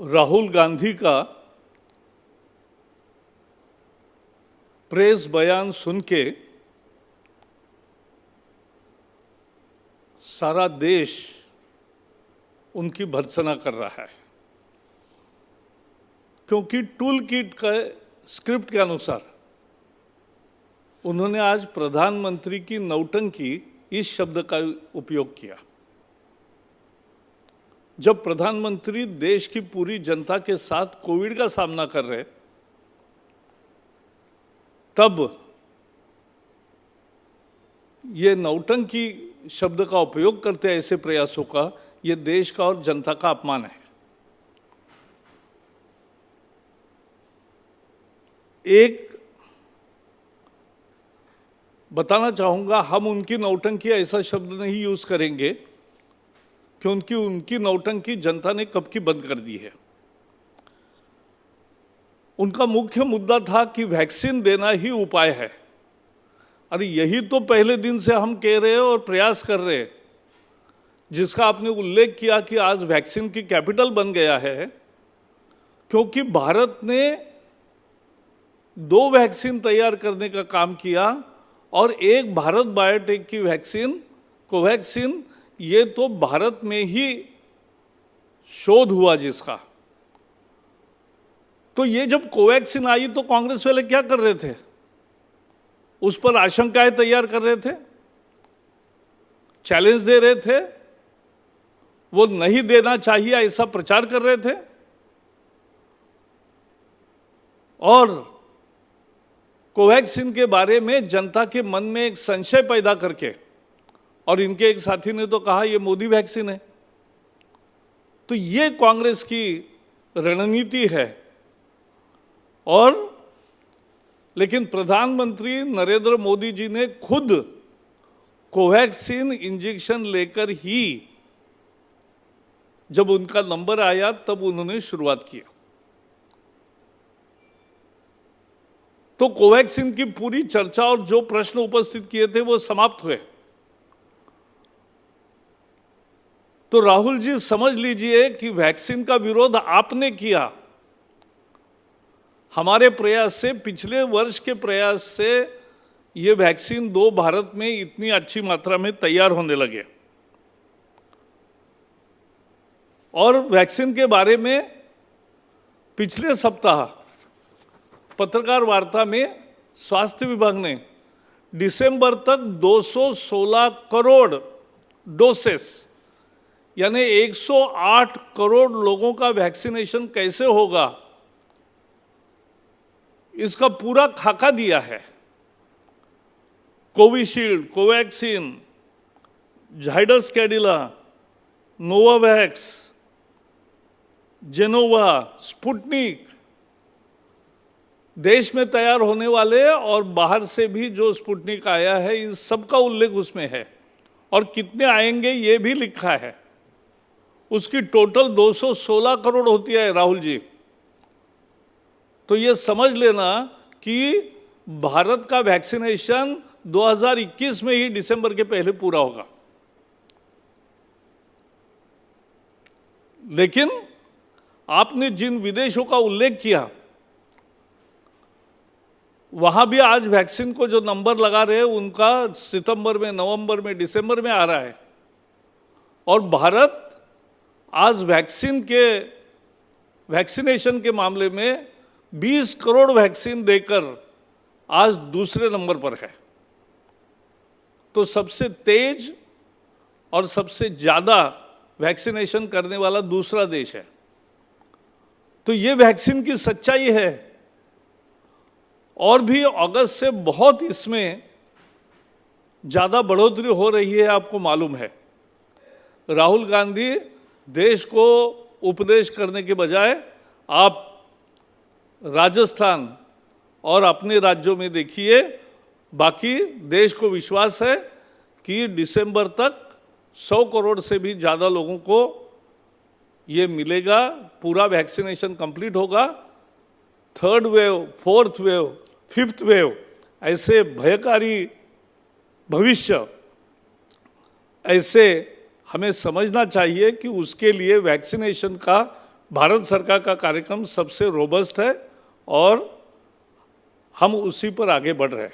राहुल गांधी का प्रेस बयान सुन के सारा देश उनकी भर्त्सना कर रहा है, क्योंकि टूल किट का स्क्रिप्ट के अनुसार उन्होंने आज प्रधानमंत्री की नौटंकी इस शब्द का उपयोग किया। जब प्रधानमंत्री देश की पूरी जनता के साथ कोविड का सामना कर रहे, तब ये नौटंकी शब्द का उपयोग करते ऐसे प्रयासों का, ये देश का और जनता का अपमान है। एक बताना चाहूंगा, हम उनकी नौटंकी ऐसा शब्द नहीं यूज करेंगे क्योंकि उनकी नौटंकी जनता ने कब की बंद कर दी है। उनका मुख्य मुद्दा था कि वैक्सीन देना ही उपाय है। अरे यही तो पहले दिन से हम कह रहे हैं और प्रयास कर रहे हैं, जिसका आपने उल्लेख किया कि आज वैक्सीन की कैपिटल बन गया है, क्योंकि भारत ने 2 वैक्सीन तैयार करने का काम किया और एक भारत बायोटेक की वैक्सीन कोवैक्सीन, ये तो भारत में ही शोध हुआ जिसका। तो ये जब कोवैक्सीन आई तो कांग्रेस वाले क्या कर रहे थे? उस पर आशंकाएं तैयार कर रहे थे, चैलेंज दे रहे थे, वो नहीं देना चाहिए ऐसा प्रचार कर रहे थे। और कोवैक्सीन के बारे में जनता के मन में एक संशय पैदा करके, और इनके एक साथी ने तो कहा ये मोदी वैक्सीन है। तो ये कांग्रेस की रणनीति है। और लेकिन प्रधानमंत्री नरेंद्र मोदी जी ने खुद कोवैक्सीन इंजेक्शन लेकर ही, जब उनका नंबर आया तब उन्होंने शुरुआत किया। तो कोवैक्सीन की पूरी चर्चा और जो प्रश्न उपस्थित किए थे वो समाप्त हुए। तो राहुल जी समझ लीजिए कि वैक्सीन का विरोध आपने किया। हमारे प्रयास से, पिछले वर्ष के प्रयास से ये वैक्सीन 2 भारत में इतनी अच्छी मात्रा में तैयार होने लगे। और वैक्सीन के बारे में पिछले सप्ताह पत्रकार वार्ता में स्वास्थ्य विभाग ने दिसंबर तक 216 करोड़ डोसेस, यानी 108 करोड़ लोगों का वैक्सीनेशन कैसे होगा, इसका पूरा खाका दिया है। Covishield, Covaxin, Zydus Cadila, Novavax, Gennova, Sputnik, देश में तैयार होने वाले और बाहर से भी जो स्पुतनिक आया है, इस सब का उल्लेख उसमें है। और कितने आएंगे ये भी लिखा है। उसकी टोटल 216 करोड़ होती है राहुल जी। तो ये समझ लेना कि भारत का वैक्सीनेशन 2021 में ही दिसंबर के पहले पूरा होगा। लेकिन आपने जिन विदेशों का उल्लेख किया, वहां भी आज वैक्सीन को जो नंबर लगा रहे हैं उनका सितंबर में, नवंबर में, दिसंबर में आ रहा है। और भारत आज वैक्सीनेशन के मामले में 20 करोड़ वैक्सीन देकर आज दूसरे नंबर पर है। तो सबसे तेज और सबसे ज्यादा वैक्सीनेशन करने वाला दूसरा देश है। तो ये वैक्सीन की सच्चाई है। और भी अगस्त से बहुत इसमें ज्यादा बढ़ोतरी हो रही है, आपको मालूम है। राहुल गांधी देश को उपदेश करने के बजाय आप राजस्थान और अपने राज्यों में देखिए। बाकी देश को विश्वास है कि दिसंबर तक 100 करोड़ से भी ज़्यादा लोगों को ये मिलेगा, पूरा वैक्सीनेशन कंप्लीट होगा। 3rd wave, 4th wave, 5th wave, ऐसे भयकारी भविष्य, ऐसे हमें समझना चाहिए कि उसके लिए वैक्सीनेशन का भारत सरकार का कार्यक्रम सबसे रोबस्ट है और हम उसी पर आगे बढ़ रहे हैं।